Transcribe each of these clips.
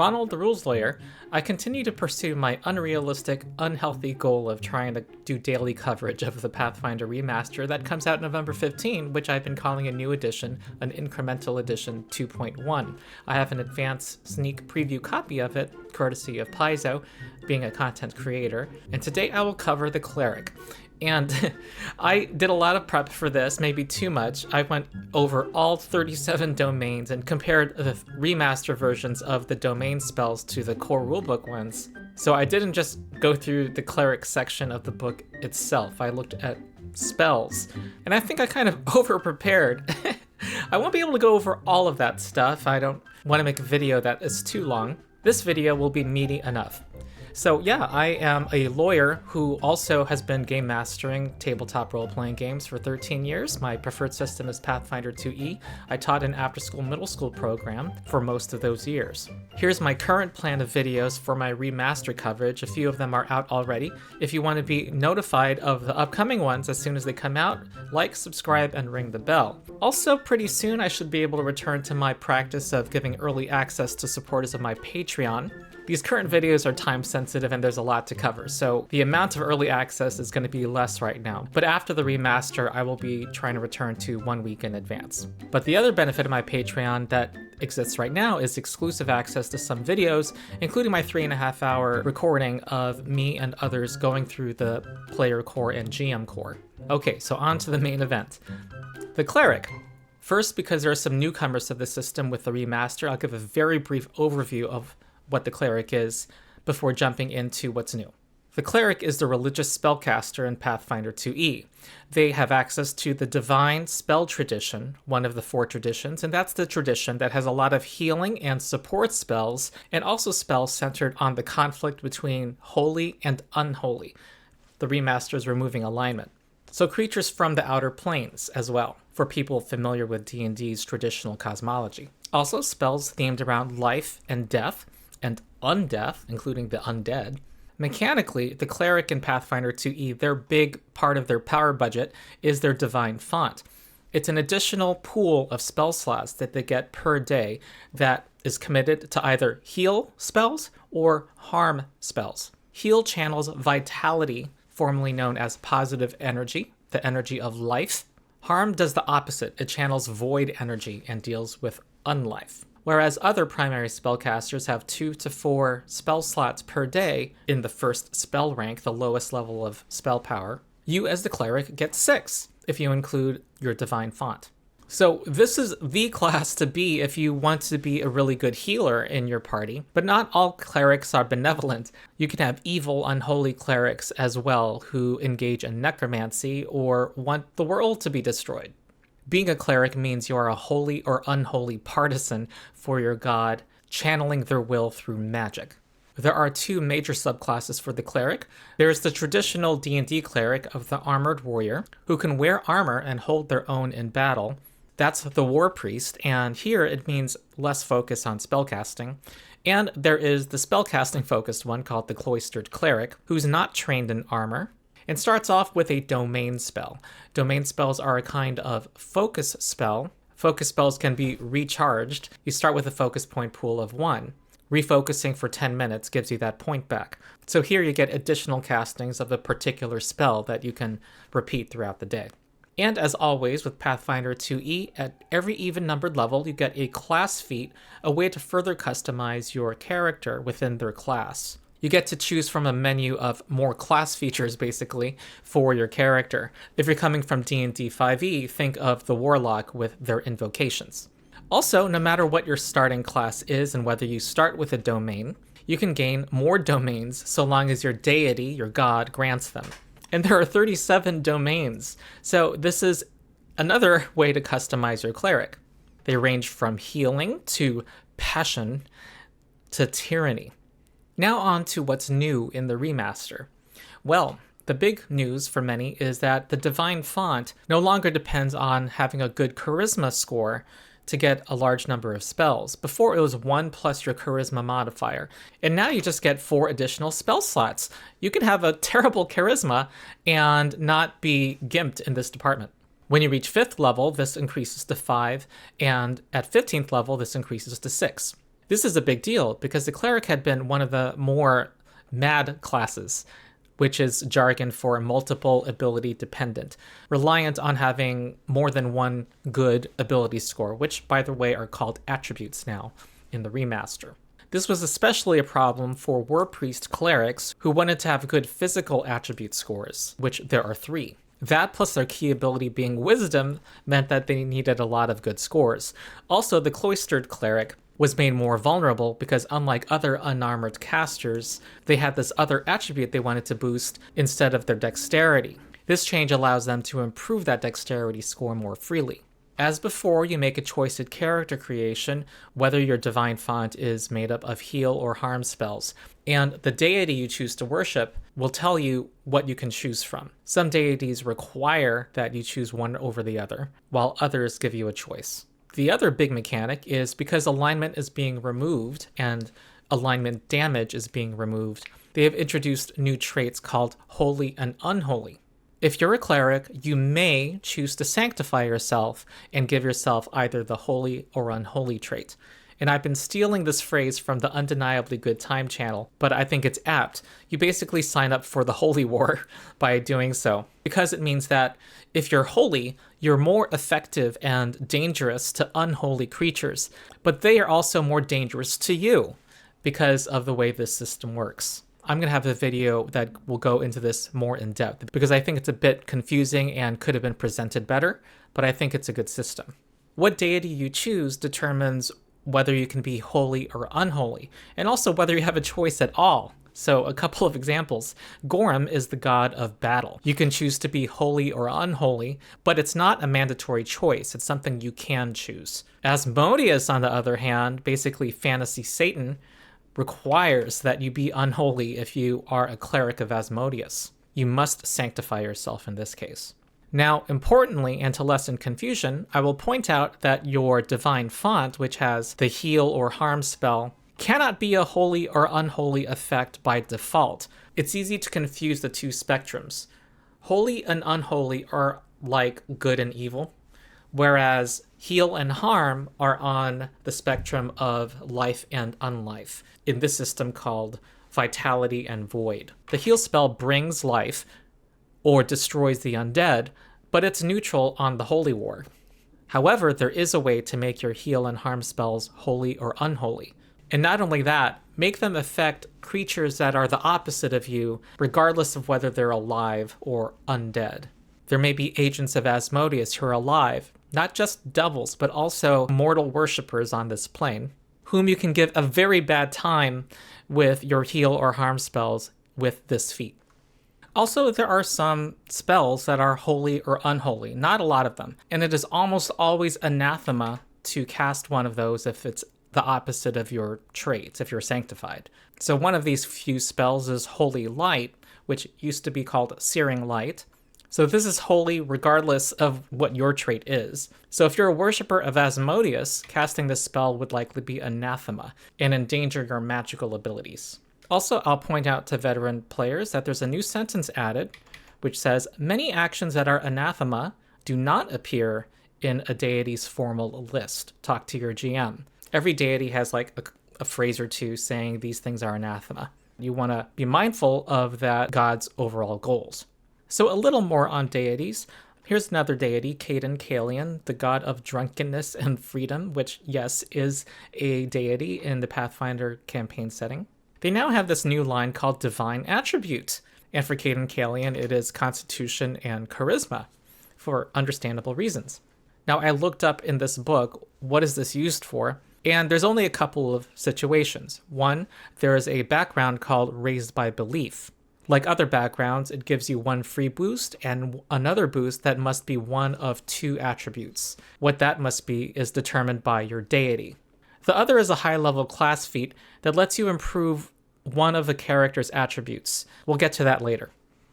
Ronald the Rules Lawyer, I continue to pursue my unrealistic, unhealthy goal of trying to do daily coverage of the Pathfinder remaster that comes out November 15, which I've been calling a new edition, an incremental edition 2.1. I have an advanced sneak preview copy of it, courtesy of Paizo, being a content creator, and today I will cover the Cleric. And I did a lot of prep for this, maybe too much. I went over all 37 domains and compared the remaster versions of the domain spells to the core rulebook ones. So I didn't just go through the cleric section of the book itself. I looked at spells, and I think I kind of over-prepared. I won't be able to go over all of that stuff. I don't want to make a video that is too long. This video will be meaty enough. So yeah, I am a lawyer who also has been game mastering tabletop role-playing games for 13 years. My preferred system is Pathfinder 2E. I taught an after-school middle school program for most of those years. Here's my current plan of videos for my remaster coverage. A few of them are out already. If you want to be notified of the upcoming ones as soon as they come out, like, subscribe, and ring the bell. Also, pretty soon I should be able to return to my practice of giving early access to supporters of my Patreon. These current videos are time sensitive and there's a lot to cover, so the amount of early access is going to be less right now. But after the remaster, I will be trying to return to 1 week in advance. But the other benefit of my Patreon that exists right now is exclusive access to some videos, including my 3.5-hour recording of me and others going through the player core and GM core. Okay, so on to the main event. The Cleric. First, because there are some newcomers to the system with the remaster, I'll give a very brief overview of what the Cleric is before jumping into what's new. The Cleric is the religious spellcaster in Pathfinder 2E. They have access to the divine spell tradition, one of the 4 traditions, and that's the tradition that has a lot of healing and support spells, and also spells centered on the conflict between holy and unholy. The remaster is removing alignment. So creatures from the outer planes as well, for people familiar with D&D's traditional cosmology. Also spells themed around life and death, and undeath, including the undead. Mechanically, the Cleric in Pathfinder 2E, their big part of their power budget is their divine font. It's an additional pool of spell slots that they get per day that is committed to either heal spells or harm spells. Heal channels vitality, formerly known as positive energy, the energy of life. Harm does the opposite. It channels void energy and deals with unlife. Whereas other primary spellcasters have 2 to 4 spell slots per day in the first spell rank, the lowest level of spell power, you as the Cleric get 6 if you include your divine font. So this is the class to be if you want to be a really good healer in your party, but not all clerics are benevolent. You can have evil, unholy clerics as well who engage in necromancy or want the world to be destroyed. Being a cleric means you are a holy or unholy partisan for your god, channeling their will through magic. There are 2 major subclasses for the cleric. There's the traditional D&D cleric of the armored warrior, who can wear armor and hold their own in battle. That's the warpriest, and here it means less focus on spellcasting. And there is the spellcasting focused one called the cloistered cleric, who's not trained in armor, and starts off with a domain spell. Domain spells are a kind of focus spell. Focus spells can be recharged. You start with a focus point pool of 1. Refocusing for 10 minutes gives you that point back. So here you get additional castings of a particular spell that you can repeat throughout the day. And as always with Pathfinder 2E, at every even-numbered level you get a class feat, a way to further customize your character within their class. You get to choose from a menu of more class features, basically, for your character. If you're coming from D&D 5e, think of the Warlock with their invocations. Also, no matter what your starting class is and whether you start with a domain, you can gain more domains so long as your deity, your god, grants them. And there are 37 domains, so this is another way to customize your cleric. They range from healing to passion to tyranny. Now on to what's new in the remaster. Well, the big news for many is that the divine font no longer depends on having a good charisma score to get a large number of spells. Before it was 1 plus your charisma modifier, and now you just get 4 additional spell slots. You can have a terrible charisma and not be gimped in this department. When you reach 5th level, this increases to 5, and at 15th level, this increases to 6. This is a big deal because the cleric had been one of the more mad classes, which is jargon for multiple ability dependent, reliant on having more than one good ability score, which, by the way, are called attributes now in the remaster. This was especially a problem for warpriest clerics who wanted to have good physical attribute scores, which there are 3. That plus their key ability being wisdom meant that they needed a lot of good scores. Also, the cloistered cleric was made more vulnerable because unlike other unarmored casters, they had this other attribute they wanted to boost instead of their dexterity. This change allows them to improve that dexterity score more freely. As before, you make a choice at character creation whether your divine font is made up of heal or harm spells, and the deity you choose to worship will tell you what you can choose from. Some deities require that you choose one over the other, while others give you a choice. The other big mechanic is because alignment is being removed and alignment damage is being removed, they have introduced new traits called holy and unholy. If you're a cleric, you may choose to sanctify yourself and give yourself either the holy or unholy trait. And I've been stealing this phrase from the Undeniably Good Time channel, but I think it's apt. You basically sign up for the holy war by doing so, because it means that if you're holy, you're more effective and dangerous to unholy creatures, but they are also more dangerous to you because of the way this system works. I'm going to have a video that will go into this more in depth because I think it's a bit confusing and could have been presented better, but I think it's a good system. What deity you choose determines whether you can be holy or unholy, and also whether you have a choice at all. So a couple of examples. Gorham is the god of battle. You can choose to be holy or unholy, but it's not a mandatory choice. It's something you can choose. Asmodeus, on the other hand, basically fantasy Satan, requires that you be unholy if you are a cleric of Asmodeus. You must sanctify yourself in this case. Now, importantly, and to lessen confusion, I will point out that your divine font, which has the heal or harm spell, cannot be a holy or unholy effect by default. It's easy to confuse the two spectrums. Holy and unholy are like good and evil, whereas heal and harm are on the spectrum of life and unlife, in this system called vitality and void. The heal spell brings life, or destroys the undead, but it's neutral on the holy war. However, there is a way to make your heal and harm spells holy or unholy. And not only that, make them affect creatures that are the opposite of you, regardless of whether they're alive or undead. There may be agents of Asmodeus who are alive, not just devils, but also mortal worshippers on this plane, whom you can give a very bad time with your heal or harm spells with this feat. Also, there are some spells that are holy or unholy, not a lot of them, and it is almost always anathema to cast one of those if it's the opposite of your traits, if you're sanctified. So one of these few spells is Holy Light, which used to be called Searing Light. So this is holy regardless of what your trait is. So if you're a worshipper of Asmodeus, casting this spell would likely be anathema and endanger your magical abilities. Also, I'll point out to veteran players that there's a new sentence added, which says, many actions that are anathema do not appear in a deity's formal list. Talk to your GM. Every deity has like a phrase or two saying these things are anathema. You want to be mindful of that god's overall goals. So a little more on deities. Here's another deity, Caden Kalian, the god of drunkenness and freedom, which, yes, is a deity in the Pathfinder campaign setting. They now have this new line called Divine Attribute, and for Caden Kalian, it is Constitution and Charisma, for understandable reasons. Now, I looked up in this book, what is this used for? And there's only a couple of situations. One, there is a background called Raised by Belief. Like other backgrounds, it gives you one free boost and another boost that must be one of 2 attributes. What that must be is determined by your deity. The other is a high-level class feat that lets you improve one of a character's attributes. We'll get to that later.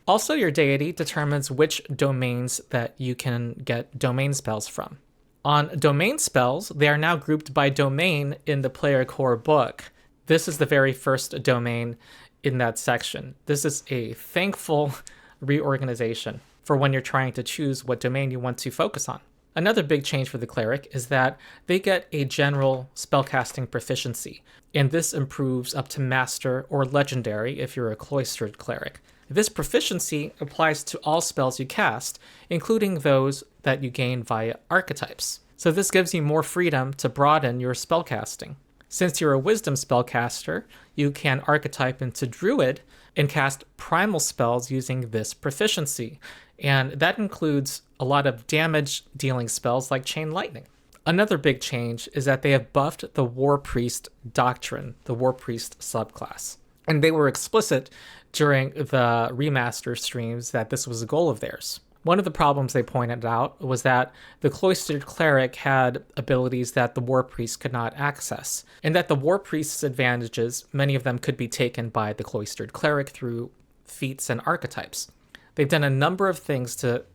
Also, your deity determines which domains that you can get domain spells from. On domain spells, they are now grouped by domain in the player core book. This is the very first domain in that section. This is a thankful reorganization for when you're trying to choose what domain you want to focus on. Another big change for the cleric is that they get a general spellcasting proficiency, and this improves up to master or legendary if you're a cloistered cleric. This proficiency applies to all spells you cast, including those that you gain via archetypes. So this gives you more freedom to broaden your spellcasting. Since you're a wisdom spellcaster, you can archetype into druid and cast primal spells using this proficiency, and that includes a lot of damage dealing spells like chain lightning. Another big change is that they have buffed the warpriest doctrine, the warpriest subclass. And they were explicit during the remaster streams that this was a goal of theirs. One of the problems they pointed out was that the cloistered cleric had abilities that the warpriest could not access, and that the warpriest's advantages, many of them could be taken by the cloistered cleric through feats and archetypes. They've done a number of things to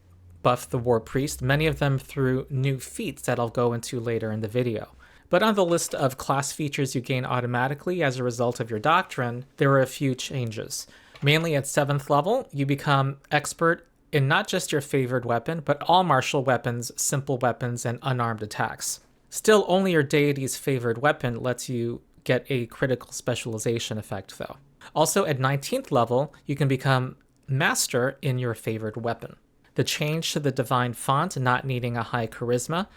buff the warpriest, many of them through new feats that I'll go into later in the video. But on the list of class features you gain automatically as a result of your doctrine, there are a few changes. Mainly at 7th level, you become expert in not just your favored weapon, but all martial weapons, simple weapons, and unarmed attacks. Still, only your deity's favored weapon lets you get a critical specialization effect, though. Also, at 19th level, you can become master in your favored weapon. The change to the divine font not needing a high charisma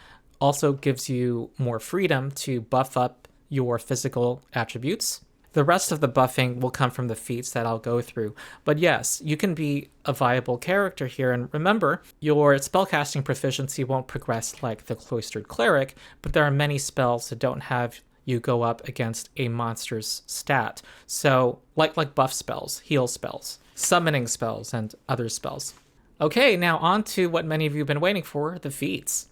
also gives you more freedom to buff up your physical attributes. The rest of the buffing will come from the feats that I'll go through. But yes, you can be a viable character here. And remember, your spellcasting proficiency won't progress like the cloistered cleric, but there are many spells that don't have you go up against a monster's stat. So, like buff spells, heal spells, summoning spells, and other spells. Okay, now on to what many of you have been waiting for, the feats.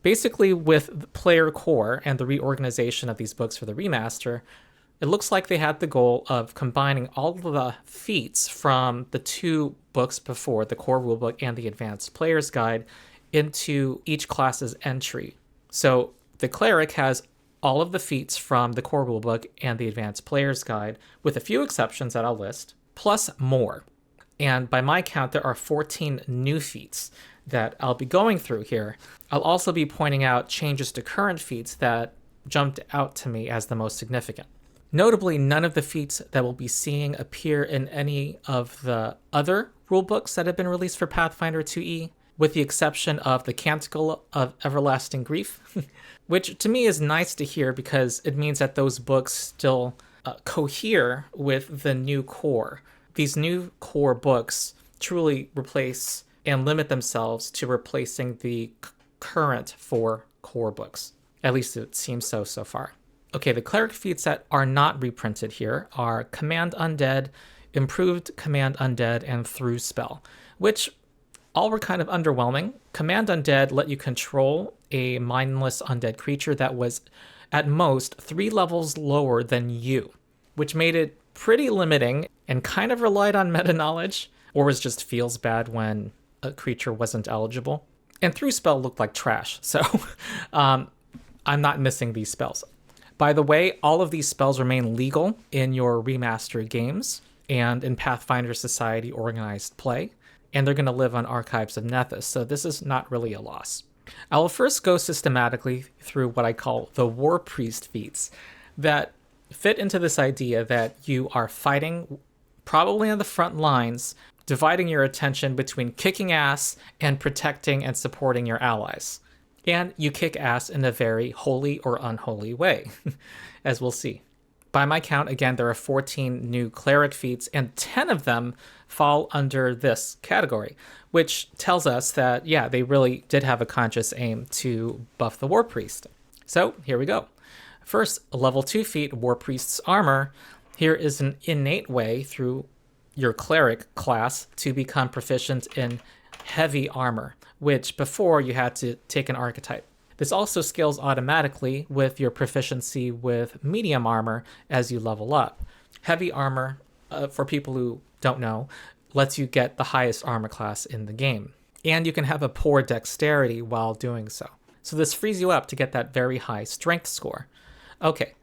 Basically, with the player core and the reorganization of these books for the remaster, it looks like they had the goal of combining all of the feats from the two books before, the core rulebook and the advanced player's guide, into each class's entry. So the cleric has all of the feats from the core rulebook and the advanced player's guide, with a few exceptions that I'll list, plus more. And by my count, there are 14 new feats that I'll be going through here. I'll also be pointing out changes to current feats that jumped out to me as the most significant. Notably, none of the feats that we'll be seeing appear in any of the other rulebooks that have been released for Pathfinder 2e, with the exception of the Canticle of Everlasting Grief, which to me is nice to hear because it means that those books still cohere with the new core. These new core books truly replace and limit themselves to replacing the current 4 core books. At least it seems so far. Okay, the cleric feats that are not reprinted here are Command Undead, Improved Command Undead, and Through Spell, which all were kind of underwhelming. Command Undead let you control a mindless undead creature that was at most 3 levels lower than you, which made it pretty limiting and kind of relied on meta knowledge, or was just feels bad when a creature wasn't eligible. And Through Spell looked like trash, so I'm not missing these spells. By the way, all of these spells remain legal in your remastered games and in Pathfinder Society organized play, and they're going to live on Archives of Nethys, so this is not really a loss. I will first go systematically through what I call the warpriest feats that fit into this idea that you are fighting probably on the front lines, dividing your attention between kicking ass and protecting and supporting your allies. And you kick ass in a very holy or unholy way, as we'll see. By my count, again, there are 14 new cleric feats, and 10 of them fall under this category, which tells us that, yeah, they really did have a conscious aim to buff the warpriest. So here we go. First, a level 2 feat, Warpriest's Armor. Here is an innate way through your cleric class to become proficient in heavy armor, which before you had to take an archetype. This also scales automatically with your proficiency with medium armor as you level up. Heavy armor, for people who don't know, lets you get the highest armor class in the game. And you can have a poor dexterity while doing so. So this frees you up to get that very high strength score. Okay,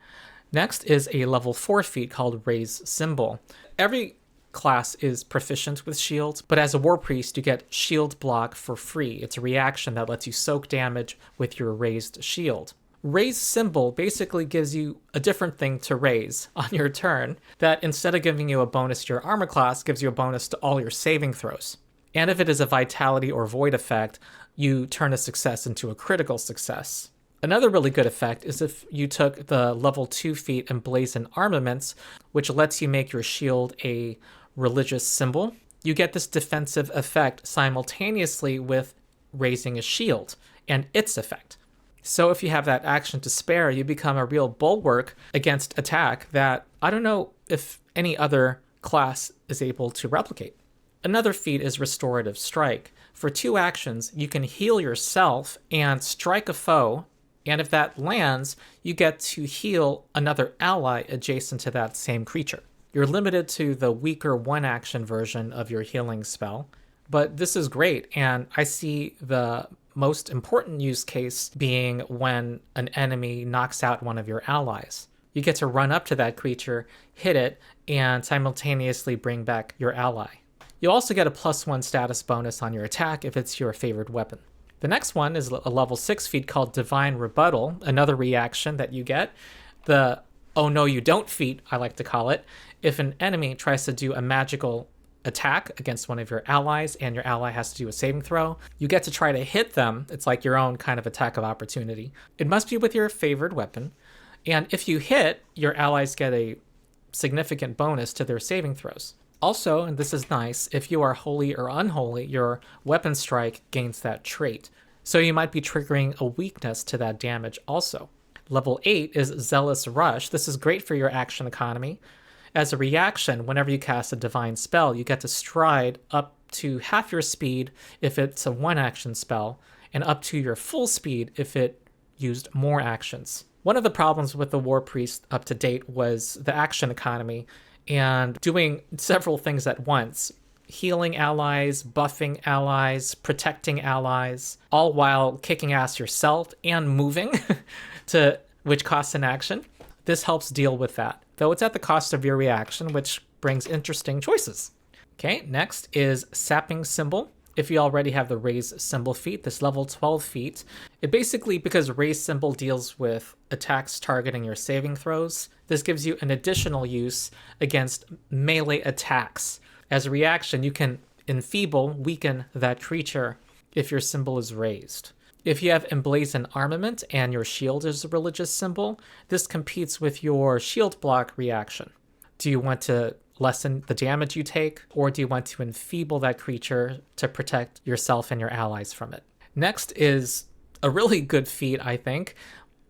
next is a level 4 feat called Raise Symbol. Every class is proficient with shield, but as a war priest, you get shield block for free. It's a reaction that lets you soak damage with your raised shield. Raise symbol basically gives you a different thing to raise on your turn that instead of giving you a bonus to your armor class, gives you a bonus to all your saving throws. And if it is a vitality or void effect, you turn a success into a critical success. Another really good effect is if you took the level 2 feat Emblazoned Armaments, which lets you make your shield a religious symbol. You get this defensive effect simultaneously with raising a shield and its effect. So if you have that action to spare, you become a real bulwark against attack that I don't know if any other class is able to replicate. Another feat is Restorative Strike. For 2 actions, you can heal yourself and strike a foe, and if that lands, you get to heal another ally adjacent to that same creature. You're limited to the weaker 1-action version of your healing spell, but this is great, and I see the most important use case being when an enemy knocks out one of your allies. You get to run up to that creature, hit it, and simultaneously bring back your ally. You also get a +1 status bonus on your attack if it's your favored weapon. The next one is a level 6 feat called Divine Rebuttal, another reaction that you get. The "oh no you don't" feat, I like to call it. If an enemy tries to do a magical attack against one of your allies and your ally has to do a saving throw, you get to try to hit them. It's like your own kind of attack of opportunity. It must be with your favored weapon, and if you hit, your allies get a significant bonus to their saving throws. Also, and this is nice, if you are holy or unholy, your weapon strike gains that trait. So you might be triggering a weakness to that damage also. Level 8 is Zealous Rush. This is great for your action economy. As a reaction, whenever you cast a divine spell, you get to stride up to half your speed if it's a 1-action spell, and up to your full speed if it used more actions. One of the problems with the War Priest up to date was the action economy and doing several things at once. Healing allies, buffing allies, protecting allies, all while kicking ass yourself and moving, which costs an action. This helps deal with that, though it's at the cost of your reaction, which brings interesting choices. Okay, next is Sapping Symbol. If you already have the Raise Symbol feat, this level 12 feat, it basically, because Raise Symbol deals with attacks targeting your saving throws, this gives you an additional use against melee attacks. As a reaction, you can enfeeble, weaken that creature if your symbol is raised. If you have Emblazoned Armament and your shield is a religious symbol, this competes with your shield block reaction. Do you want to lessen the damage you take, or do you want to enfeeble that creature to protect yourself and your allies from it? Next is a really good feat, I think,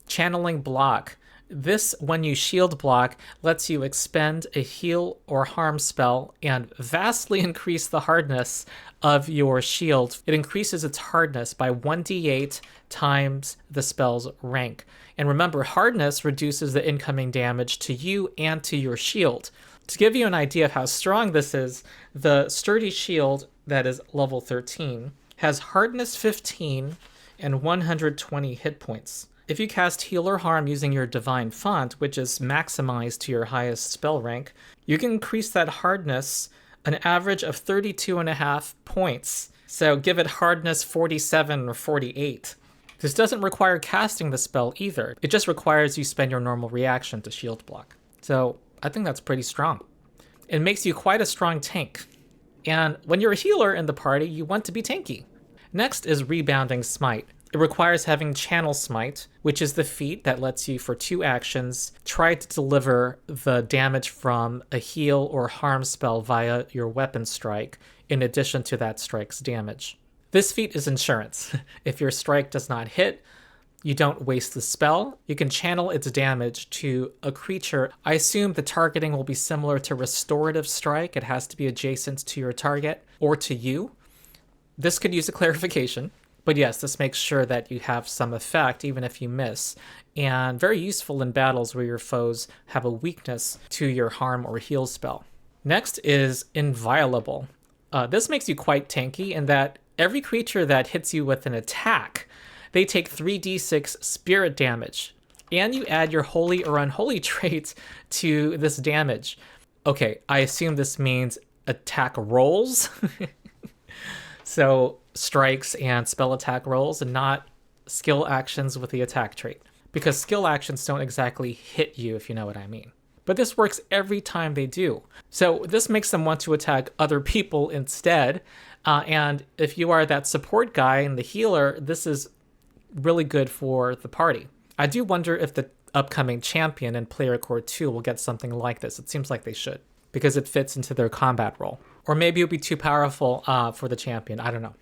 Channeling Block. This, when you shield block, lets you expend a heal or harm spell and vastly increase the hardness of your shield. It increases its hardness by 1d8 times the spell's rank. And remember, hardness reduces the incoming damage to you and to your shield. To give you an idea of how strong this is, the Sturdy Shield, that is level 13, has hardness 15 and 120 hit points. If you cast Heal or Harm using your Divine Font, which is maximized to your highest spell rank, you can increase that hardness an average of 32.5 points. So give it hardness 47 or 48. This doesn't require casting the spell either. It just requires you spend your normal reaction to shield block. So I think that's pretty strong. It makes you quite a strong tank. And when you're a healer in the party, you want to be tanky. Next is Rebounding Smite. It requires having Channel Smite, which is the feat that lets you, for 2 actions, try to deliver the damage from a heal or harm spell via your weapon strike, in addition to that strike's damage. This feat is insurance. If your strike does not hit, you don't waste the spell. You can channel its damage to a creature. I assume the targeting will be similar to Restorative Strike. It has to be adjacent to your target or to you. This could use a clarification. But yes, this makes sure that you have some effect even if you miss, and very useful in battles where your foes have a weakness to your harm or heal spell. Next is Inviolable. This makes you quite tanky in that every creature that hits you with an attack, they take 3d6 spirit damage, and you add your holy or unholy traits to this damage. Okay, I assume this means attack rolls. So strikes and spell attack rolls, and not skill actions with the attack trait. Because skill actions don't exactly hit you, if you know what I mean. But this works every time they do. So this makes them want to attack other people instead. And if you are that support guy and the healer, this is really good for the party. I do wonder if the upcoming champion in Player Core 2 will get something like this. It seems like they should, because it fits into their combat role. Or maybe it'll be too powerful for the champion. I don't know.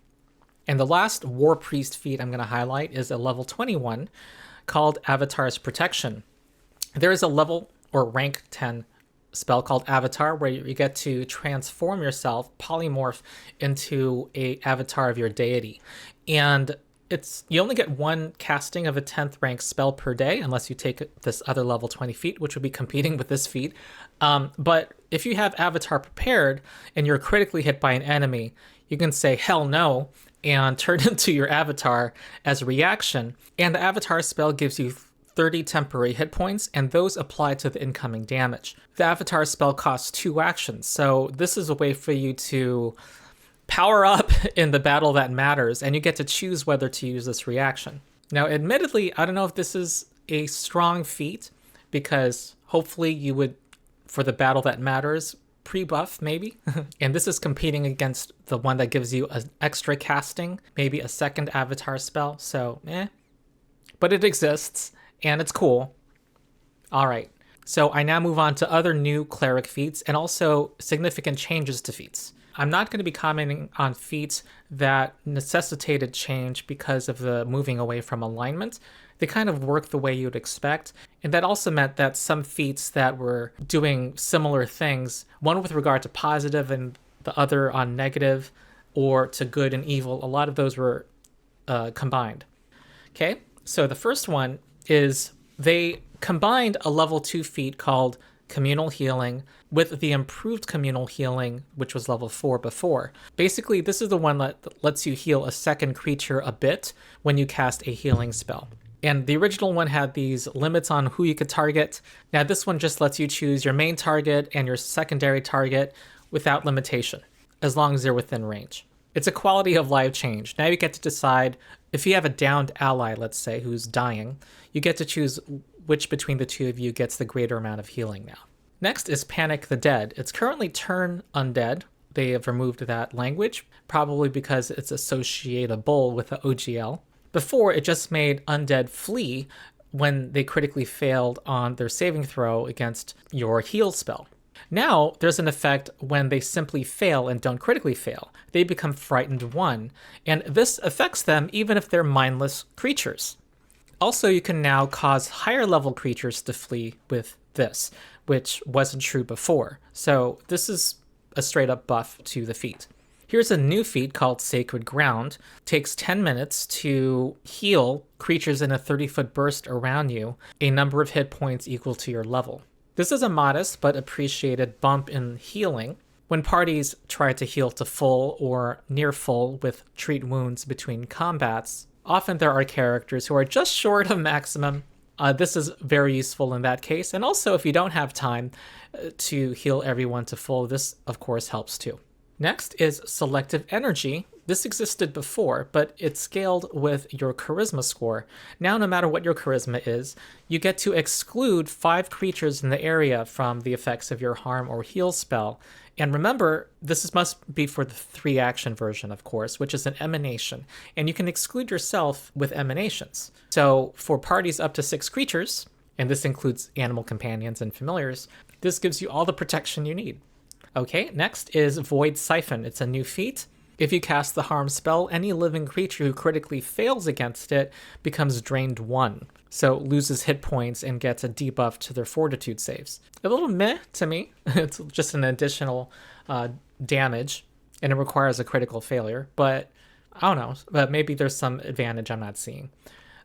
And the last warpriest feat I'm going to highlight is a level 21 called Avatar's Protection. There is a level or rank 10 spell called Avatar where you get to transform yourself, polymorph into a avatar of your deity. And you only get one casting of a 10th rank spell per day unless you take this other level 20 feat, which would be competing with this feat. But if you have Avatar prepared and you're critically hit by an enemy, you can say hell no and turn into your avatar as a reaction. And the Avatar spell gives you 30 temporary hit points, and those apply to the incoming damage. The Avatar spell costs 2 actions, so this is a way for you to power up in the battle that matters, and you get to choose whether to use this reaction. Now, admittedly, I don't know if this is a strong feat, because hopefully you would, for the battle that matters, pre-buff maybe. And this is competing against the one that gives you an extra casting, maybe a second Avatar spell, so But it exists, and it's cool. All right, so I now move on to other new cleric feats and also significant changes to feats. I'm not going to be commenting on feats that necessitated change because of the moving away from alignment. They kind of work the way you'd expect. And that also meant that some feats that were doing similar things, one with regard to positive and the other on negative or to good and evil, a lot of those were combined. Okay, so the first one is they combined a level 2 feat called Communal Healing with the improved Communal Healing, which was level 4 before. Basically, this is the one that lets you heal a second creature a bit when you cast a healing spell. And the original one had these limits on who you could target. Now this one just lets you choose your main target and your secondary target without limitation, as long as they're within range. It's a quality of life change. Now you get to decide if you have a downed ally, let's say, who's dying, you get to choose which between the two of you gets the greater amount of healing now. Next is Panic the Dead. It's currently Turn Undead. They have removed that language, probably because it's associatable with the OGL. Before, it just made undead flee when they critically failed on their saving throw against your heal spell. Now, there's an effect when they simply fail and don't critically fail. They become Frightened 1, and this affects them even if they're mindless creatures. Also, you can now cause higher level creatures to flee with this, which wasn't true before. So this is a straight up buff to the feat. Here's a new feat called Sacred Ground. It takes 10 minutes to heal creatures in a 30-foot burst around you, a number of hit points equal to your level. This is a modest but appreciated bump in healing. When parties try to heal to full or near full with treat wounds between combats, often there are characters who are just short of maximum. This is very useful in that case. And also, if you don't have time to heal everyone to full, this of course helps too. Next is Selective Energy. This existed before, but it's scaled with your charisma score. Now, no matter what your charisma is, you get to exclude 5 creatures in the area from the effects of your harm or heal spell. And remember, must be for the 3-action version, of course, which is an emanation. And you can exclude yourself with emanations. So for parties up to 6 creatures, and this includes animal companions and familiars, this gives you all the protection you need. Okay, next is Void Siphon. It's a new feat. If you cast the harm spell, any living creature who critically fails against it becomes Drained 1, so loses hit points and gets a debuff to their fortitude saves. A little meh to me. It's just an additional damage, and it requires a critical failure, but I don't know, but maybe there's some advantage I'm not seeing.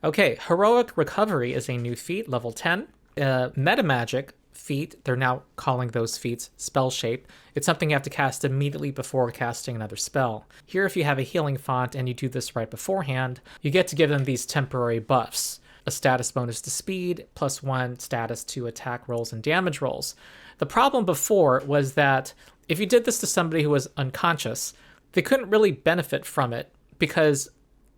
Okay, Heroic Recovery is a new feat, level 10. Metamagic feat, they're now calling those feats Spell Shape. It's something you have to cast immediately before casting another spell. Here, if you have a healing font and you do this right beforehand, you get to give them these temporary buffs. A status bonus to speed, +1 status to attack rolls and damage rolls. The problem before was that If you did this to somebody who was unconscious, they couldn't really benefit from it because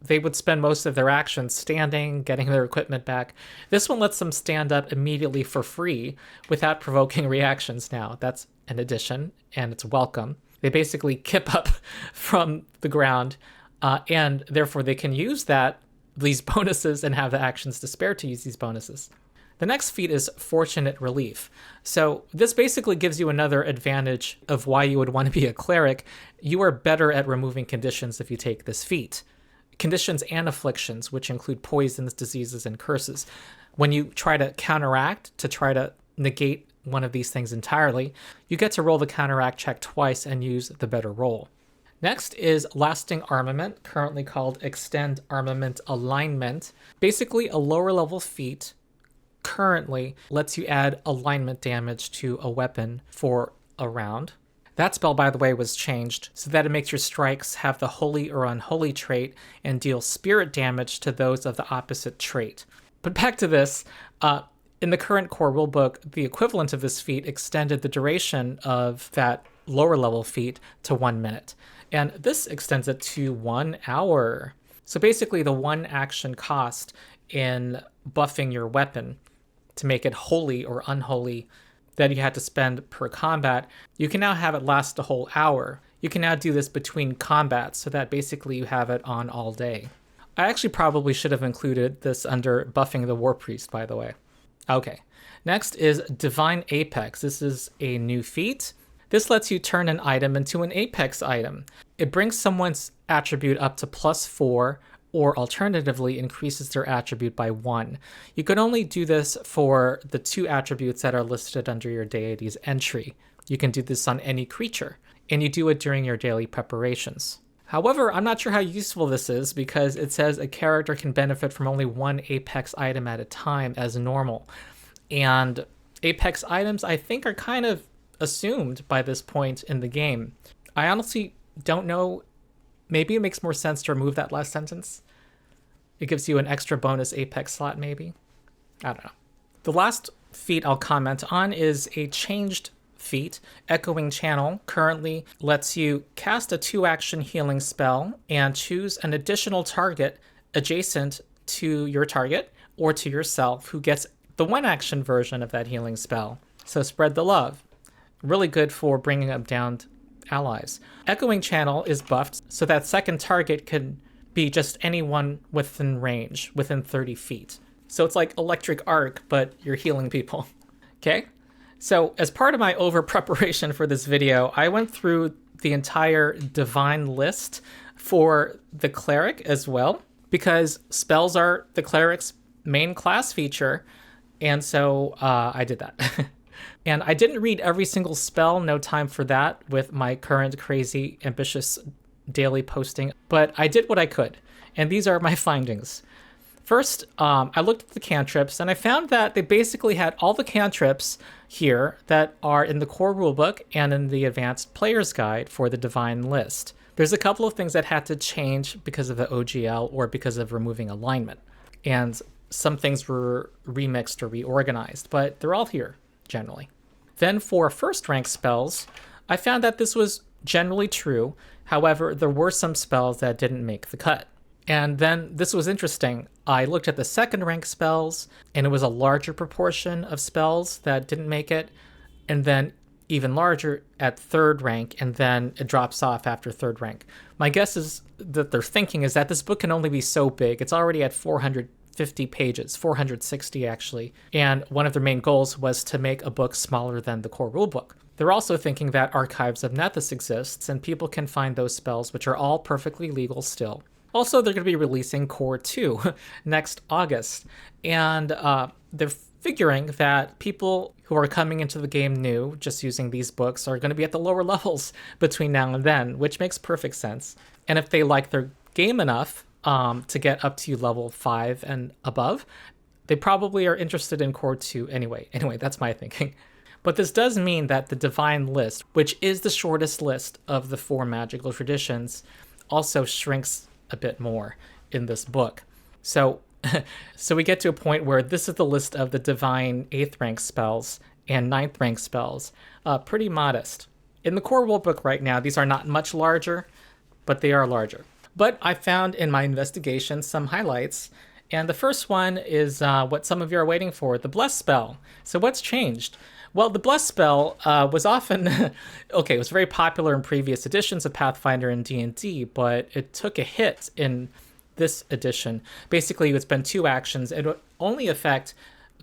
they would spend most of their actions standing, getting their equipment back. This one lets them stand up immediately for free without provoking reactions now. That's an addition, and it's welcome. They basically kip up from the ground, and therefore they can use these bonuses and have the actions to spare to use these bonuses. The next feat is Fortunate Relief. So this basically gives you another advantage of why you would want to be a cleric. You are better at removing conditions if you take this feat. Conditions and afflictions, which include poisons, diseases, and curses. When you try to counteract, to try to negate one of these things entirely, you get to roll the counteract check twice and use the better roll. Next is Lasting Armament, currently called Extend Armament Alignment. Basically a lower level feat currently lets you add alignment damage to a weapon for a round. That spell, by the way, was changed so that it makes your strikes have the holy or unholy trait and deal spirit damage to those of the opposite trait. But back to this, in the current core rulebook, the equivalent of this feat extended the duration of that lower level feat to 1 minute. And this extends it to 1 hour. So basically the one action cost in buffing your weapon to make it holy or unholy that you had to spend per combat, you can now have it last a whole hour. You can now do this between combats so that basically you have it on all day. I actually probably should have included this under buffing the warpriest, by the way. Okay, next is Divine Apex. This is a new feat. This lets you turn an item into an apex item. It brings someone's attribute up to +4, or alternatively increases their attribute by 1. You can only do this for the 2 attributes that are listed under your deity's entry. You can do this on any creature, and you do it during your daily preparations. However, I'm not sure how useful this is because it says a character can benefit from only 1 apex item at a time as normal. And apex items, I think, are kind of assumed by this point in the game. I honestly don't know. Maybe it makes more sense to remove that last sentence. It gives you an extra bonus apex slot, maybe. I don't know. The last feat I'll comment on is a changed feat. Echoing Channel currently lets you cast a 2-action healing spell and choose an additional target adjacent to your target or to yourself who gets the 1-action version of that healing spell. So spread the love. Really good for bringing up downed allies. Echoing Channel is buffed so that second target can be just anyone within range, within 30 feet. So it's like Electric Arc, but you're healing people. Okay? So as part of my over-preparation for this video, I went through the entire divine list for the cleric as well, because spells are the cleric's main class feature, and so I did that. And I didn't read every single spell, no time for that with my current crazy, ambitious daily posting, but I did what I could, and these are my findings. First, I looked at the cantrips, and I found that they basically had all the cantrips here that are in the core rulebook and in the advanced player's guide for the divine list. There's a couple of things that had to change because of the OGL or because of removing alignment, and some things were remixed or reorganized, but they're all here, generally. Then for first rank spells, I found that this was generally true. However, there were some spells that didn't make the cut. And then this was interesting. I looked at the second rank spells, and it was a larger proportion of spells that didn't make it, and then even larger at third rank, and then it drops off after third rank. My guess is that their thinking is that this book can only be so big. It's already at 450 pages, 460 actually, and one of their main goals was to make a book smaller than the core rulebook. They're also thinking that Archives of Nethys exists, and people can find those spells, which are all perfectly legal still. Also, they're going to be releasing Core 2 next August, and they're figuring that people who are coming into the game new, just using these books, are going to be at the lower levels between now and then, which makes perfect sense. And if they like their game enough to get up to level 5 and above, they probably are interested in Core 2 anyway. Anyway, that's my thinking. But this does mean that the Divine List, which is the shortest list of the 4 magical traditions, also shrinks a bit more in this book. So we get to a point where this is the list of the divine 8th rank spells and 9th rank spells. Pretty modest. In the core rulebook right now, these are not much larger, but they are larger. But I found in my investigation some highlights, and the first one is what some of you are waiting for, the Bless spell. So what's changed? Well, the Bless spell was often, okay, it was very popular in previous editions of Pathfinder and D&D, but it took a hit in this edition. Basically, it's been 2 actions. It would only affect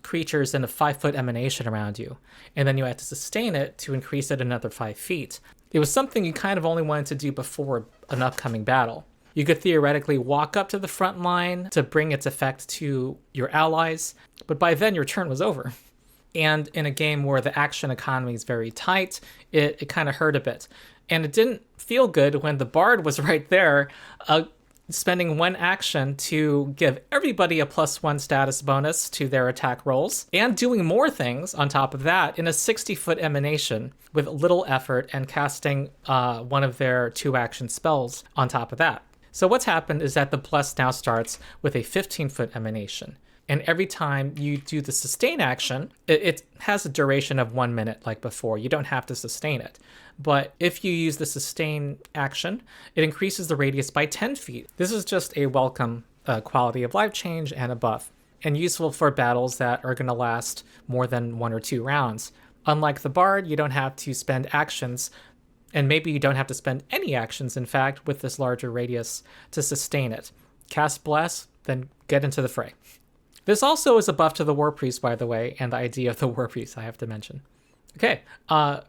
creatures in a 5-foot emanation around you, and then you had to sustain it to increase it another 5 feet. It was something you kind of only wanted to do before an upcoming battle. You could theoretically walk up to the front line to bring its effect to your allies, but by then your turn was over. And in a game where the action economy is very tight, it kind of hurt a bit. And it didn't feel good when the bard was right there, spending 1 action to give everybody a +1 status bonus to their attack rolls, and doing more things on top of that in a 60-foot emanation with little effort and casting one of their 2-action spells on top of that. So what's happened is that the Bless now starts with a 15-foot emanation. And every time you do the sustain action, it has a duration of 1 minute like before. You don't have to sustain it. But if you use the sustain action, it increases the radius by 10 feet. This is just a welcome quality of life change and a buff, and useful for battles that are going to last more than 1 or 2 rounds. Unlike the Bard, you don't have to spend actions, and maybe you don't have to spend any actions, in fact, with this larger radius to sustain it. Cast Bless, then get into the fray. This also is a buff to the warpriest, by the way, and the idea of the warpriest I have to mention. Okay,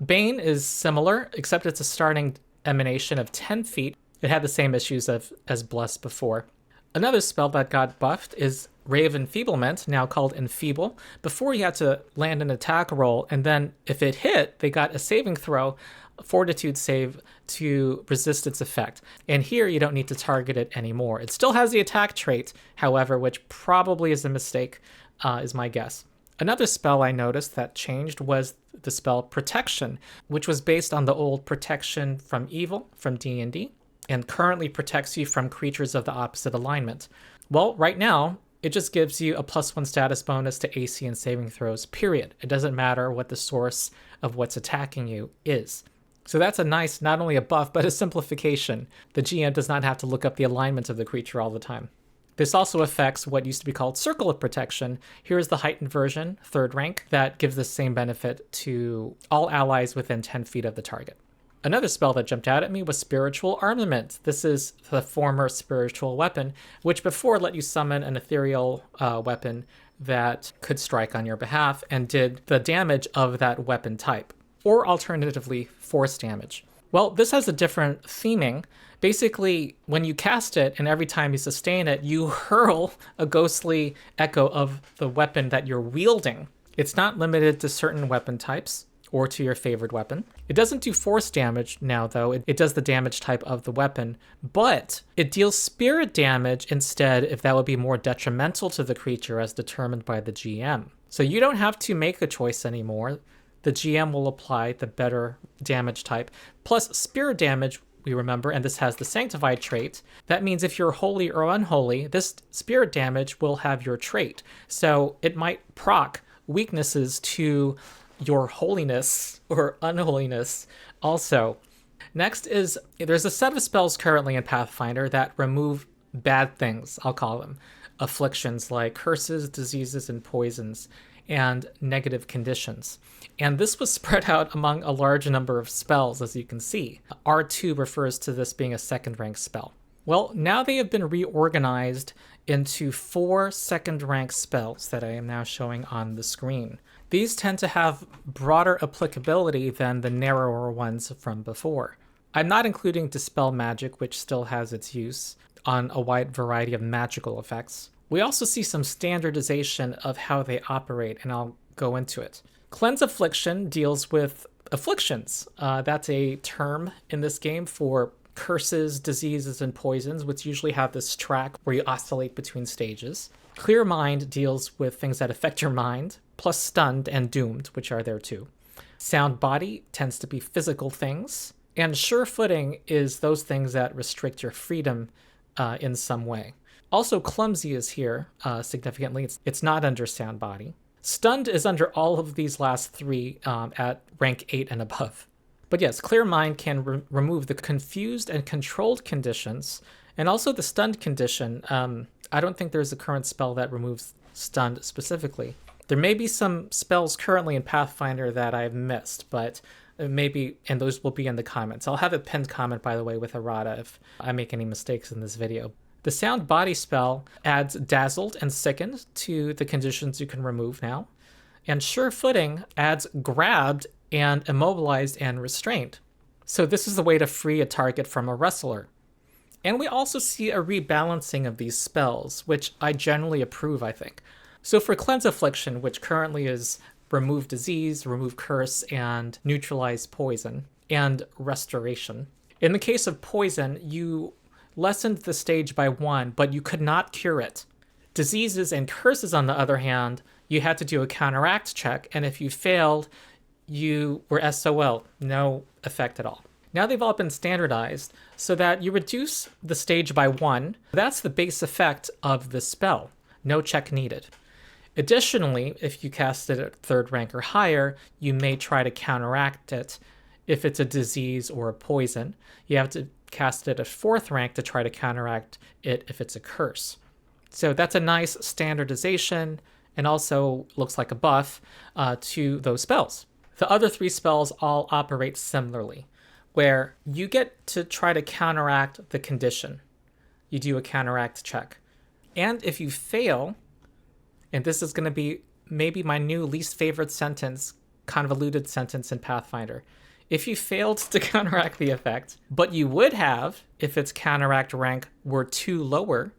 Bane is similar, except it's a starting emanation of 10 feet. It had the same issues as Bless before. Another spell that got buffed is Ray of Enfeeblement, now called Enfeeble. Before you had to land an attack roll, and then if it hit, they got a saving throw, a fortitude save to resist its effect. And here you don't need to target it anymore. It still has the attack trait, however, which probably is a mistake, is my guess. Another spell I noticed that changed was the spell Protection, which was based on the old Protection from Evil from D&D, and currently protects you from creatures of the opposite alignment. Well, right now, it just gives you a +1 status bonus to AC and saving throws, period. It doesn't matter what the source of what's attacking you is. So that's a nice, not only a buff, but a simplification. The GM does not have to look up the alignment of the creature all the time. This also affects what used to be called Circle of Protection. Here is the heightened version, 3rd rank, that gives the same benefit to all allies within 10 feet of the target. Another spell that jumped out at me was Spiritual Armament. This is the former spiritual weapon, which before let you summon an ethereal weapon that could strike on your behalf and did the damage of that weapon type, or alternatively, force damage. Well, this has a different theming. Basically, when you cast it and every time you sustain it, you hurl a ghostly echo of the weapon that you're wielding. It's not limited to certain weapon types or to your favorite weapon. It doesn't do force damage now, though. It does the damage type of the weapon, but it deals spirit damage instead if that would be more detrimental to the creature as determined by the GM. So you don't have to make a choice anymore. The GM will apply the better damage type. Plus, spirit damage, we remember, and this has the Sanctified trait. That means if you're holy or unholy, this spirit damage will have your trait. So it might proc weaknesses to your holiness or unholiness also. Next is, there's a set of spells currently in Pathfinder that remove bad things, I'll call them. Afflictions like curses, diseases, and poisons, and negative conditions. And this was spread out among a large number of spells, as you can see. R2 refers to this being a 2nd rank spell. Well, now they have been reorganized into 4 2nd rank spells that I am now showing on the screen. These tend to have broader applicability than the narrower ones from before. I'm not including Dispel Magic, which still has its use on a wide variety of magical effects. We also see some standardization of how they operate, and I'll go into it. Cleanse Affliction deals with afflictions. That's a term in this game for curses, diseases, and poisons, which usually have this track where you oscillate between stages. Clear Mind deals with things that affect your mind, plus Stunned and Doomed, which are there too. Sound Body tends to be physical things, and Sure Footing is those things that restrict your freedom in some way. Also, Clumsy is here significantly. It's not under Sound Body. Stunned is under all of these last 3 at rank 8 and above. But yes, Clear Mind can remove the confused and controlled conditions, and also the stunned condition. I don't think there's a current spell that removes stunned specifically. There may be some spells currently in Pathfinder that I've missed, but maybe, and those will be in the comments. I'll have a pinned comment, by the way, with errata if I make any mistakes in this video. The Sound Body spell adds Dazzled and Sickened to the conditions you can remove now. And Sure Footing adds Grabbed and Immobilized and Restrained. So this is the way to free a target from a wrestler. And we also see a rebalancing of these spells, which I generally approve, I think. So for Cleanse Affliction, which currently is Remove Disease, Remove Curse, and Neutralize Poison, and Restoration. In the case of Poison, you lessened the stage by 1, but you could not cure it. Diseases and Curses, on the other hand, you had to do a counteract check, and if you failed, you were SOL, no effect at all. Now they've all been standardized so that you reduce the stage by 1. That's the base effect of the spell. No check needed. Additionally, if you cast it at 3rd rank or higher, you may try to counteract it. If it's a disease or a poison, you have to cast it at 4th rank to try to counteract it if it's a curse. So that's a nice standardization and also looks like a buff to those spells. The other 3 spells all operate similarly, where you get to try to counteract the condition. You do a counteract check. And if you fail, and this is going to be maybe my new least favorite sentence, convoluted sentence in Pathfinder. If you failed to counteract the effect, but you would have if its counteract rank were 2 lower,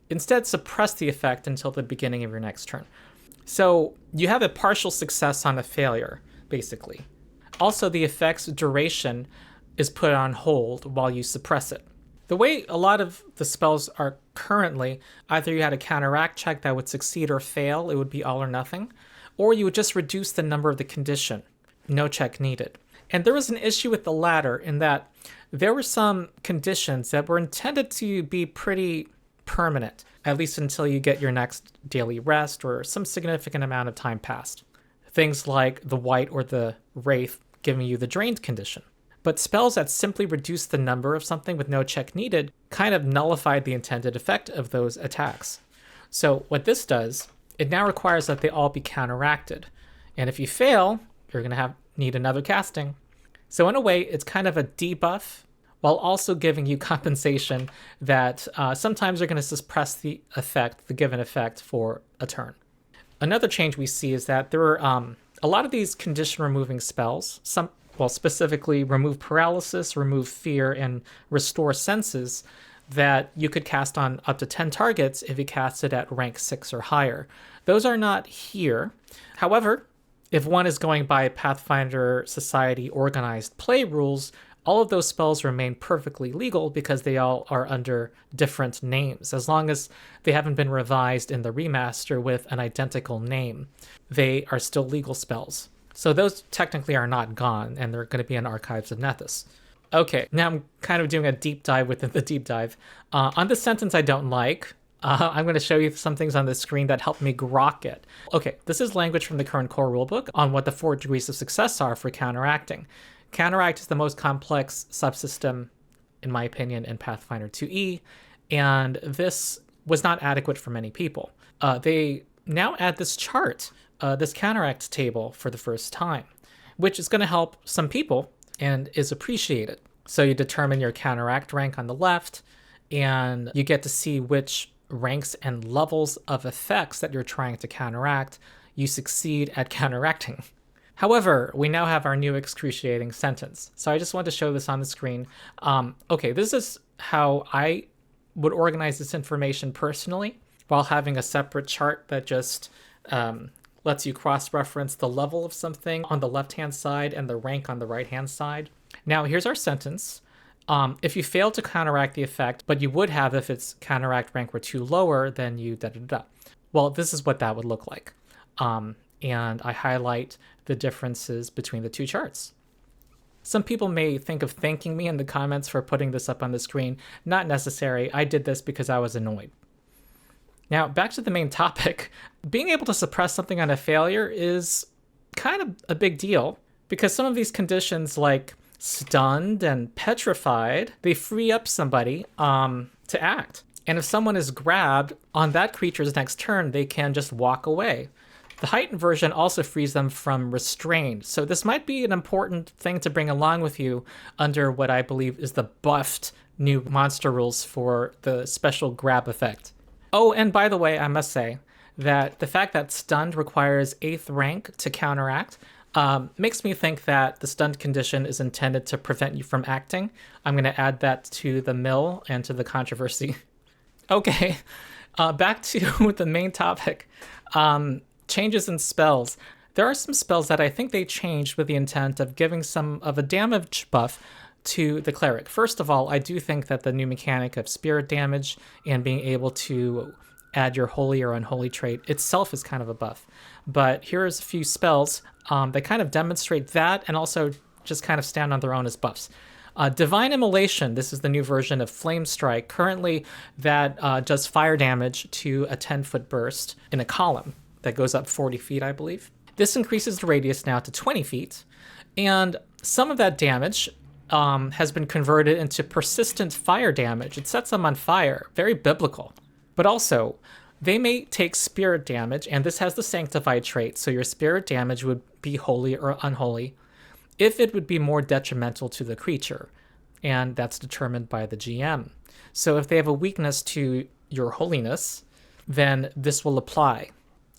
instead suppress the effect until the beginning of your next turn. So you have a partial success on a failure, basically. Also, the effect's duration is put on hold while you suppress it. The way a lot of the spells are currently, either you had a counteract check that would succeed or fail, it would be all or nothing, or you would just reduce the number of the condition. No check needed. And there was an issue with the latter in that there were some conditions that were intended to be pretty permanent, at least until you get your next daily rest or some significant amount of time passed. Things like the Wight or the Wraith giving you the Drained condition. But spells that simply reduce the number of something with no check needed kind of nullified the intended effect of those attacks. So what this does, it now requires that they all be counteracted. And if you fail, you're going to need another casting. So in a way, it's kind of a debuff while also giving you compensation that sometimes you're going to suppress the effect, the given effect for a turn. Another change we see is that there are a lot of these condition removing spells, specifically remove paralysis, remove fear, and restore senses, that you could cast on up to 10 targets if you cast it at rank 6 or higher. Those are not here. However, if one is going by Pathfinder Society organized play rules, all of those spells remain perfectly legal because they all are under different names. As long as they haven't been revised in the remaster with an identical name, they are still legal spells. So those technically are not gone, and they're going to be in Archives of Nethys. Okay, now I'm kind of doing a deep dive within the deep dive. On the sentence I don't like, I'm going to show you some things on the screen that help me grok it. Okay, this is language from the current core rulebook on what the 4 degrees of success are for counteracting. Counteract is the most complex subsystem, in my opinion, in Pathfinder 2e, and this was not adequate for many people. They now add this chart, this counteract table for the first time, which is going to help some people and is appreciated. So you determine your counteract rank on the left, and you get to see which ranks and levels of effects that you're trying to counteract you succeed at counteracting. However, we now have our new excruciating sentence. So I just want to show this on the screen. Okay, this is how I would organize this information personally, while having a separate chart that just lets you cross-reference the level of something on the left-hand side and the rank on the right-hand side. Now, here's our sentence. If you fail to counteract the effect, but you would have if its counteract rank were 2 lower, then you da-da-da. Well, this is what that would look like. And I highlight the differences between the 2 charts. Some people may think of thanking me in the comments for putting this up on the screen. Not necessary. I did this because I was annoyed. Now, back to the main topic. Being able to suppress something on a failure is kind of a big deal because some of these conditions like stunned and petrified, they free up somebody to act. And if someone is grabbed on that creature's next turn, they can just walk away. The heightened version also frees them from restrained. So this might be an important thing to bring along with you under what I believe is the buffed new monster rules for the special grab effect. Oh, and by the way, I must say that the fact that stunned requires 8th rank to counteract makes me think that the stunned condition is intended to prevent you from acting. I'm going to add that to the mill and to the controversy. Okay, back to the main topic. Changes in spells. There are some spells that I think they changed with the intent of giving some of a damage buff to the cleric. First of all, I do think that the new mechanic of spirit damage and being able to add your holy or unholy trait itself is kind of a buff. But here's a few spells that kind of demonstrate that and also just kind of stand on their own as buffs. Divine Immolation, this is the new version of Flame Strike. Currently, that does fire damage to a 10-foot burst in a column that goes up 40 feet, I believe. This increases the radius now to 20 feet, and some of that damage has been converted into persistent fire damage. It sets them on fire, very biblical. But also, they may take spirit damage, and this has the Sanctified trait, so your spirit damage would be holy or unholy if it would be more detrimental to the creature, and that's determined by the GM. So if they have a weakness to your holiness, then this will apply.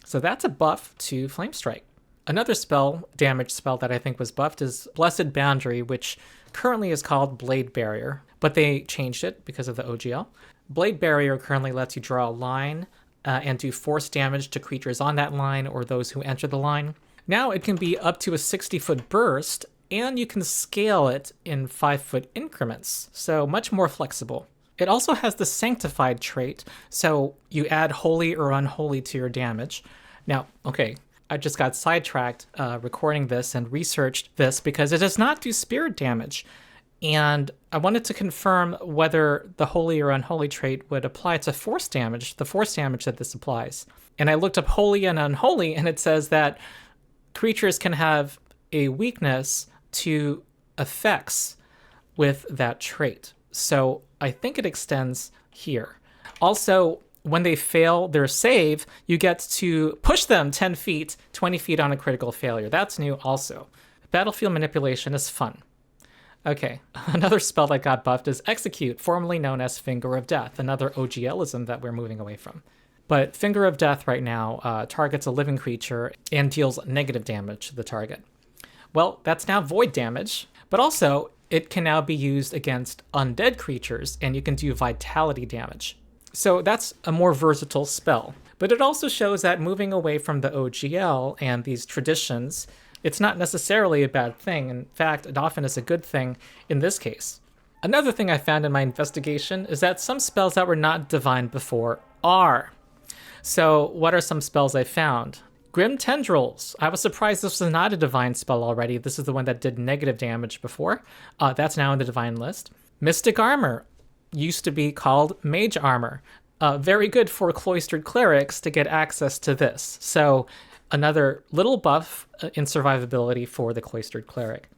So that's a buff to Flame Strike. Another spell, damage spell that I think was buffed is Blessed Boundary, which currently is called Blade Barrier, but they changed it because of the OGL. Blade Barrier currently lets you draw a line and do force damage to creatures on that line or those who enter the line. Now it can be up to a 60-foot burst, and you can scale it in 5-foot increments, so much more flexible. It also has the Sanctified trait, so you add holy or unholy to your damage. Now, okay, I just got sidetracked recording this and researched this because it does not do spirit damage. And I wanted to confirm whether the holy or unholy trait would apply to force damage, the force damage that this applies. And I looked up holy and unholy, and it says that creatures can have a weakness to effects with that trait. So I think it extends here. Also, when they fail their save, you get to push them 10 feet, 20 feet on a critical failure. That's new also. Battlefield Manipulation is fun. Okay, another spell that got buffed is Execute, formerly known as Finger of Death, another OGLism that we're moving away from. But Finger of Death right now targets a living creature and deals negative damage to the target. Well, that's now void damage, but also it can now be used against undead creatures, and you can do vitality damage. So that's a more versatile spell. But it also shows that moving away from the OGL and these traditions, it's not necessarily a bad thing. In fact, it often is a good thing in this case. Another thing I found in my investigation is that some spells that were not divine before are. So what are some spells I found? Grim Tendrils. I was surprised this was not a divine spell already. This is the one that did negative damage before. That's now in the divine list. Mystic Armor used to be called Mage Armor. Very good for cloistered clerics to get access to this. So another little buff in survivability for the cloistered cleric.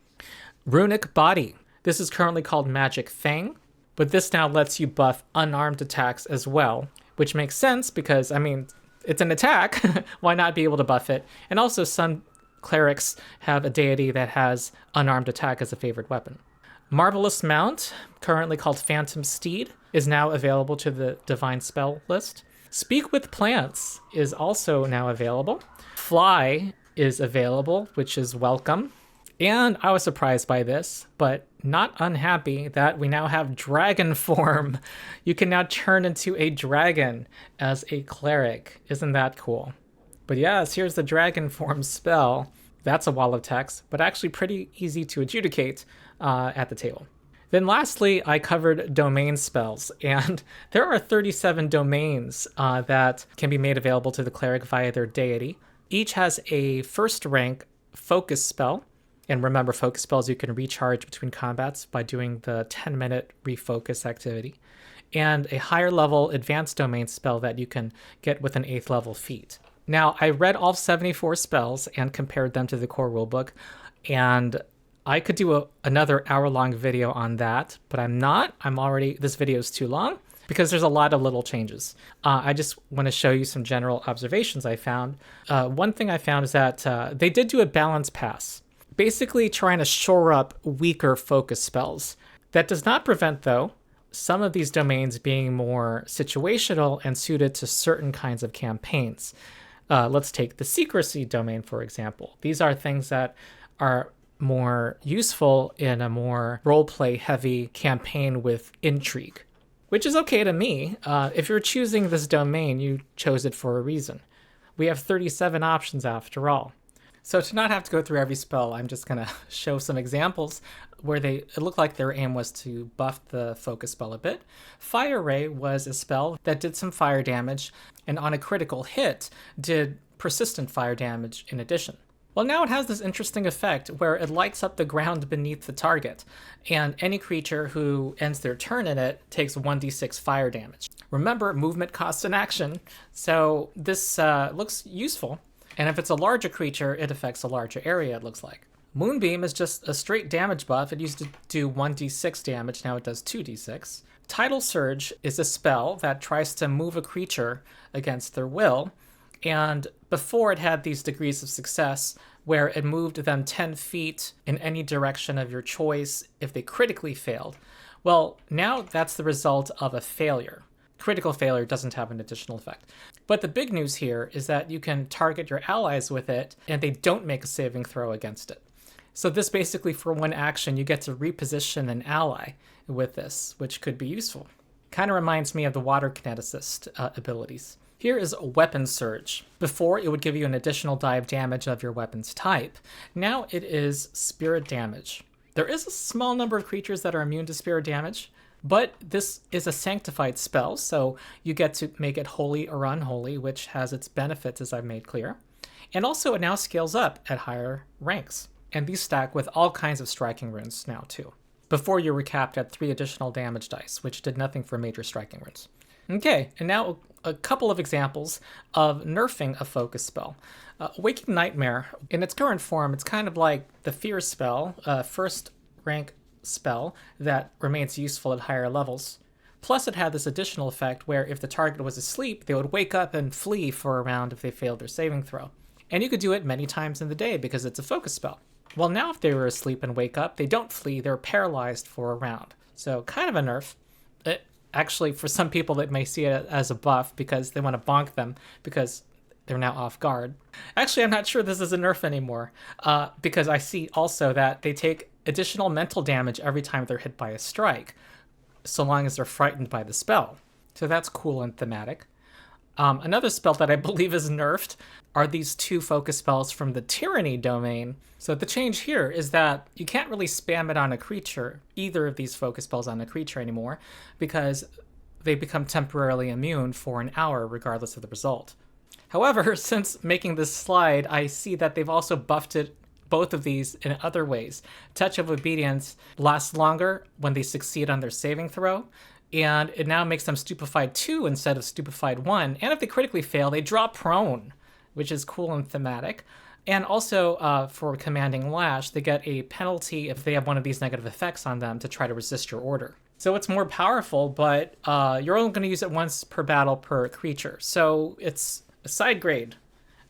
Runic Body. This is currently called Magic Fang, but this now lets you buff unarmed attacks as well, which makes sense because, I mean, it's an attack. Why not be able to buff it? And also some clerics have a deity that has unarmed attack as a favored weapon. Marvelous Mount, currently called Phantom Steed, is now available to the divine spell list. Speak with Plants is also now available. Fly is available, which is welcome. And I was surprised by this, but not unhappy that we now have dragon form. You can now turn into a dragon as a cleric. Isn't that cool? But yes, here's the dragon form spell. That's a wall of text, but actually pretty easy to adjudicate at the table. Then lastly, I covered domain spells, and there are 37 domains that can be made available to the cleric via their deity. Each has a first rank focus spell. And remember, focus spells you can recharge between combats by doing the 10-minute refocus activity. And a higher level advanced domain spell that you can get with an 8th level feat. Now, I read all 74 spells and compared them to the core rulebook, And I could do another hour-long video on that, but I'm not. This video is too long because there's a lot of little changes. I just want to show you some general observations I found. One thing I found is that they did do a balance pass, basically trying to shore up weaker focus spells. That does not prevent, though, some of these domains being more situational and suited to certain kinds of campaigns. Let's take the secrecy domain, for example. These are things that are more useful in a more roleplay heavy campaign with intrigue, which is okay to me. If you're choosing this domain, you chose it for a reason. We have 37 options after all. So to not have to go through every spell, I'm just going to show some examples where it looked like their aim was to buff the focus spell a bit. Fire Ray was a spell that did some fire damage, and on a critical hit, did persistent fire damage in addition. Well, now it has this interesting effect where it lights up the ground beneath the target, and any creature who ends their turn in it takes 1d6 fire damage. Remember, movement costs an action, so this looks useful. And if it's a larger creature, it affects a larger area, it looks like. Moonbeam is just a straight damage buff. It used to do 1d6 damage, now it does 2d6. Tidal Surge is a spell that tries to move a creature against their will, and before it had these degrees of success where it moved them 10 feet in any direction of your choice if they critically failed. Well, now that's the result of a failure. Critical failure doesn't have an additional effect. But the big news here is that you can target your allies with it and they don't make a saving throw against it. So this basically, for one action, you get to reposition an ally with this, which could be useful. Kind of reminds me of the water kineticist abilities. Here is Weapon Surge. Before, it would give you an additional die of damage of your weapon's type. Now it is spirit damage. There is a small number of creatures that are immune to spirit damage, but this is a sanctified spell, so you get to make it holy or unholy, which has its benefits, as I've made clear. And also, it now scales up at higher ranks. And these stack with all kinds of striking runes now, too. Before, you were capped at 3 additional damage dice, which did nothing for major striking runes. Okay, and now a couple of examples of nerfing a focus spell. Waking Nightmare, in its current form, it's kind of like the Fear spell, first rank spell that remains useful at higher levels. Plus, it had this additional effect where if the target was asleep, they would wake up and flee for a round if they failed their saving throw. And you could do it many times in the day because it's a focus spell. Well, now if they were asleep and wake up, they don't flee, they're paralyzed for a round. So kind of a nerf. Actually, for some people, that may see it as a buff because they want to bonk them because they're now off guard. Actually, I'm not sure this is a nerf anymore because I see also that they take additional mental damage every time they're hit by a strike, so long as they're frightened by the spell. So that's cool and thematic. Another spell that I believe is nerfed are these 2 focus spells from the Tyranny domain. So the change here is that you can't really spam it on a creature, either of these focus spells on a creature anymore, because they become temporarily immune for an hour regardless of the result. However, since making this slide, I see that they've also buffed it, both of these, in other ways. Touch of Obedience lasts longer when they succeed on their saving throw, and it now makes them Stupefied 2 instead of Stupefied 1. And if they critically fail, they drop prone, which is cool and thematic. And also, for Commanding Lash, they get a penalty if they have one of these negative effects on them to try to resist your order. So it's more powerful, but you're only going to use it once per battle per creature. So it's a side grade,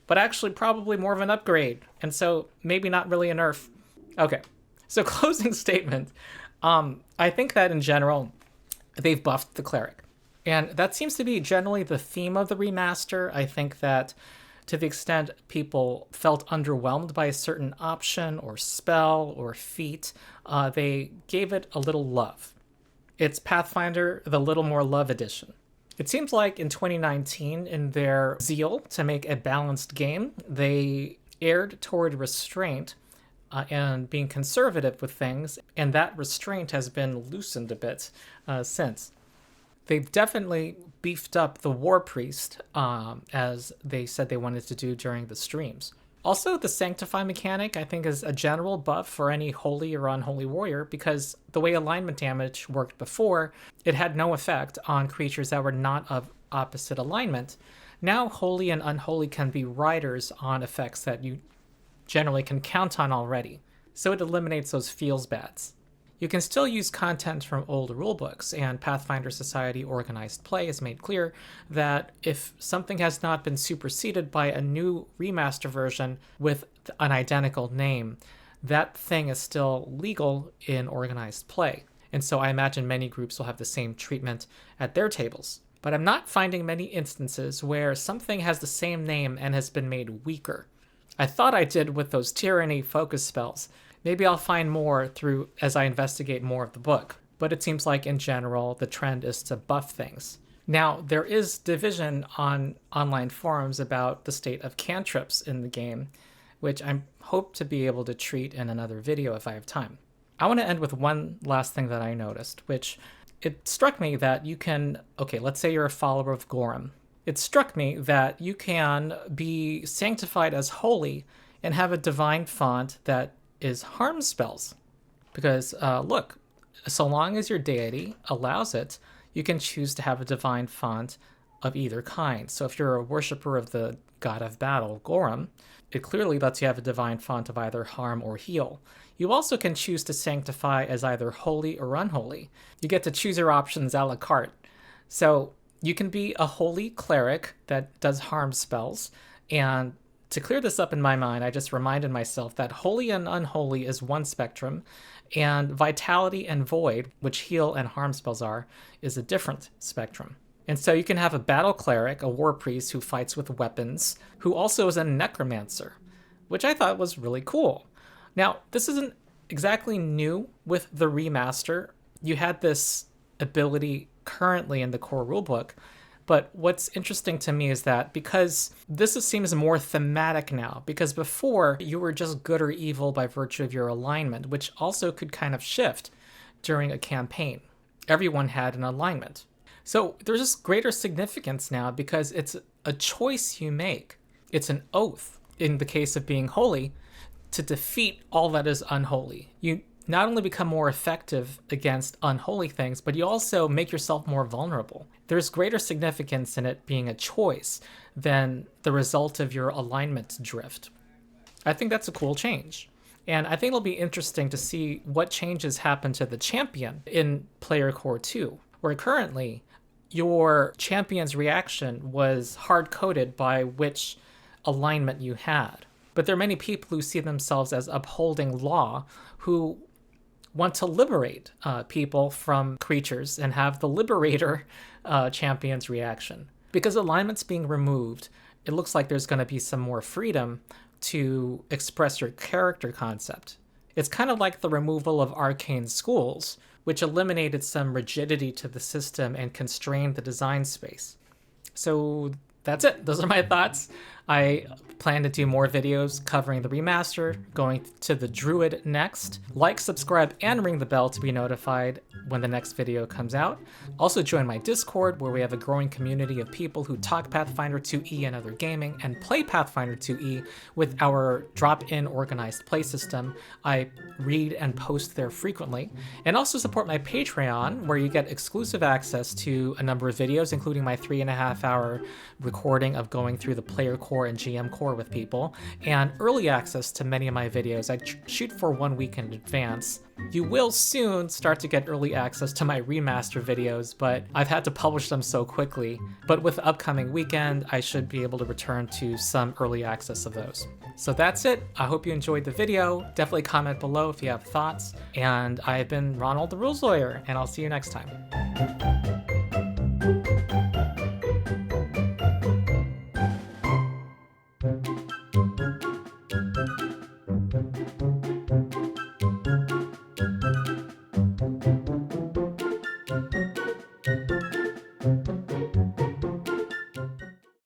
but actually probably more of an upgrade. And so maybe not really a nerf. Okay, so closing statement. I think that in general, they've buffed the cleric. And that seems to be generally the theme of the remaster. I think that to the extent people felt underwhelmed by a certain option or spell or feat, they gave it a little love. It's Pathfinder, the Little More Love edition. It seems like in 2019, in their zeal to make a balanced game, they erred toward restraint and being conservative with things, and that restraint has been loosened a bit since. They've definitely beefed up the warpriest, as they said they wanted to do during the streams. Also, the Sanctify mechanic, I think, is a general buff for any holy or unholy warrior, because the way alignment damage worked before, it had no effect on creatures that were not of opposite alignment. Now, holy and unholy can be riders on effects that you generally can count on already. so it eliminates those feels bads. You can still use content from old rulebooks, and Pathfinder Society Organized Play has made clear that if something has not been superseded by a new remaster version with an identical name, that thing is still legal in Organized Play. And so I imagine many groups will have the same treatment at their tables. But I'm not finding many instances where something has the same name and has been made weaker. I thought I did with those tyranny focus spells. Maybe I'll find more through as I investigate more of the book, but it seems like in general the trend is to buff things. Now, there is division on online forums about the state of cantrips in the game, which I hope to be able to treat in another video if I have time. I want to end with one last thing that I noticed, which it struck me that you can, okay, let's say you're a follower of Gorham. It struck me that you can be sanctified as holy and have a divine font that is harm spells. Because look, so long as your deity allows it, you can choose to have a divine font of either kind. So if you're a worshiper of the god of battle, Gorham, it clearly lets you have a divine font of either harm or heal. You also can choose to sanctify as either holy or unholy. You get to choose your options a la carte. So you can be a holy cleric that does harm spells, and to clear this up in my mind, I just reminded myself that holy and unholy is one spectrum, and vitality and void, which heal and harm spells are, is a different spectrum. And so you can have a battle cleric, a warpriest who fights with weapons, who also is a necromancer, which I thought was really cool. Now, this isn't exactly new with the remaster. You had this ability currently in the core rulebook, but what's interesting to me is that because this seems more thematic now, because before you were just good or evil by virtue of your alignment, which also could kind of shift during a campaign. Everyone had an alignment. So there's just greater significance now because it's a choice you make. It's an oath, in the case of being holy, to defeat all that is unholy. You not only become more effective against unholy things, but you also make yourself more vulnerable. There's greater significance in it being a choice than the result of your alignment drift. I think that's a cool change. And I think it'll be interesting to see what changes happen to the champion in Player Core 2, where currently your champion's reaction was hard-coded by which alignment you had. But there are many people who see themselves as upholding law who want to liberate people from creatures and have the liberator champion's reaction. Because alignment's being removed, it looks like there's going to be some more freedom to express your character concept. It's kind of like the removal of arcane schools, which eliminated some rigidity to the system and constrained the design space. So that's it. Those are my thoughts. I plan to do more videos covering the remaster, going to the Druid next. Like, subscribe, and ring the bell to be notified when the next video comes out. Also join my Discord, where we have a growing community of people who talk Pathfinder 2e and other gaming, and play Pathfinder 2e with our drop-in organized play system. I read and post there frequently. And also support my Patreon, where you get exclusive access to a number of videos, including my 3.5-hour recording of going through the player core and GM core with people, and early access to many of my videos. I shoot for 1 week in advance. You will soon start to get early access to my remaster videos, but I've had to publish them so quickly. But with the upcoming weekend, I should be able to return to some early access of those. So that's it. I hope you enjoyed the video. Definitely comment below if you have thoughts. And I've been Ronald the Rules Lawyer, and I'll see you next time.